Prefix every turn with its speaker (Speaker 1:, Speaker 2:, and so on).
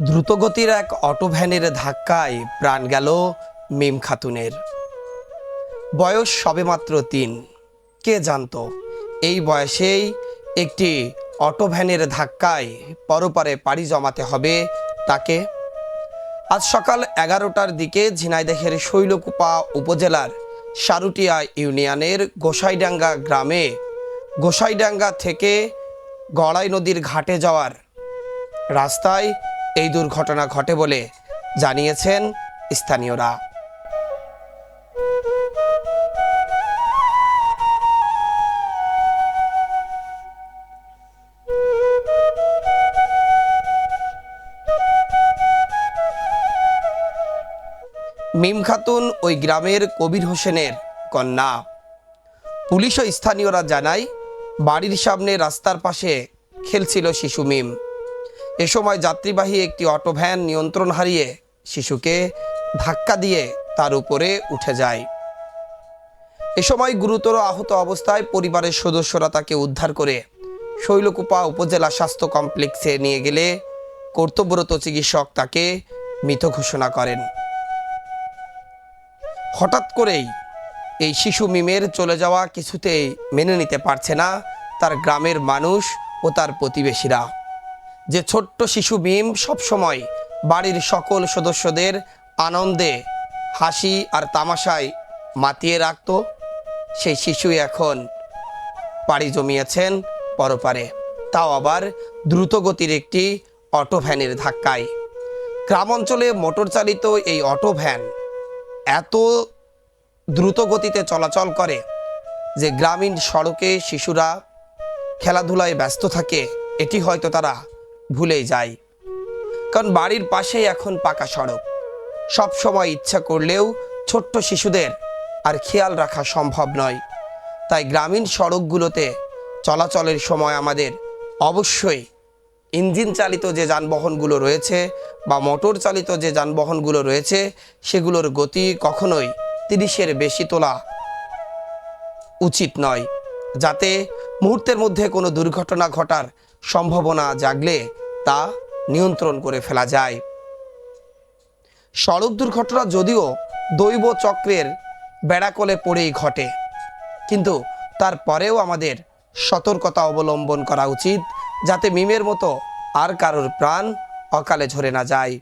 Speaker 1: দ্রুতগতির এক অটো ভ্যানের ধাক্কায় প্রাণ গেল মিম খাতুনের। বয়স সবেমাত্র ৩। কে জানতো এই বয়সেই একটি অটো ভ্যানের ধাক্কায় পরপারে পাড়ি জমাতে হবে তাকে। আজ সকাল 11টার দিকে ঝিনাইদহের শৈলকুপা উপজেলার সারুটিয়া ইউনিয়নের গোসাইডাঙ্গা গ্রামে গোসাইডাঙ্গা থেকে গড়াই নদীর ঘাটে যাওয়ার রাস্তায় এই দুর্ঘটনা ঘটে বলে জানিয়েছেন স্থানীয়রা। মিম খাতুন ওই গ্রামের কবির হোসেনের কন্যা। পুলিশ ও স্থানীয়রা জানায়, বাড়ির সামনে রাস্তার পাশে খেলছিল শিশু মিম। এ সময় যাত্রীবাহী একটি অটো ভ্যান নিয়ন্ত্রণ হারিয়ে শিশুকে ধাক্কা দিয়ে তার উপরে উঠে যায়। এ সময় গুরুতর আহত অবস্থায় পরিবারের সদস্যরা তাকে উদ্ধার করে শৈলকুপা উপজেলা স্বাস্থ্য কমপ্লেক্সে নিয়ে গেলে কর্তব্যরত চিকিৎসক তাকে মৃত ঘোষণা করেন। হঠাৎ করেই এই শিশু মিমের চলে যাওয়া কিছুতেই মেনে নিতে পারছে না তার গ্রামের মানুষ ও তার প্রতিবেশীরা। যে ছোট্ট শিশু মিম সবসময় বাড়ির সকল সদস্যদের আনন্দে, হাসি আর তামাশায় মাতিয়ে রাখত, সেই শিশুই এখন পাড়ি জমিয়েছেন পরপারে, তাও আবার দ্রুতগতির একটি অটো ভ্যানের ধাক্কায়। গ্রাম অঞ্চলে মোটর চালিত এই অটো ভ্যান এত দ্রুত গতিতে চলাচল করে যে গ্রামীণ সড়কে শিশুরা খেলাধুলায় ব্যস্ত থাকে এটি হয়তো তারা ভুলেই যায়। কারণ বাড়ির পাশেই এখন পাকা সড়ক, সব সময় ইচ্ছা করলেও ছোট্ট শিশুদের আর খেয়াল রাখা সম্ভব নয়। তাই গ্রামীণ সড়কগুলোতে চলাচলের সময় আমাদের অবশ্যই ইঞ্জিন চালিত যে যানবাহনগুলো রয়েছে বা মোটর চালিত যে যানবাহনগুলো রয়েছে সেগুলোর গতি কখনোই 30-এর বেশি তোলা উচিত নয়, যাতে মুহূর্তের মধ্যে কোনো দুর্ঘটনা ঘটার সম্ভাবনা জাগলে তা নিয়ন্ত্রণ করে ফেলা যায়। সড়ক দুর্ঘটনা যদিও দৈব চক্রের বেড়াকলে পড়েই ঘটে, কিন্তু তারপরেও আমাদের সতর্কতা অবলম্বন করা উচিত, যাতে মিমের মতো আর কারোর প্রাণ অকালে ঝরে না যায়।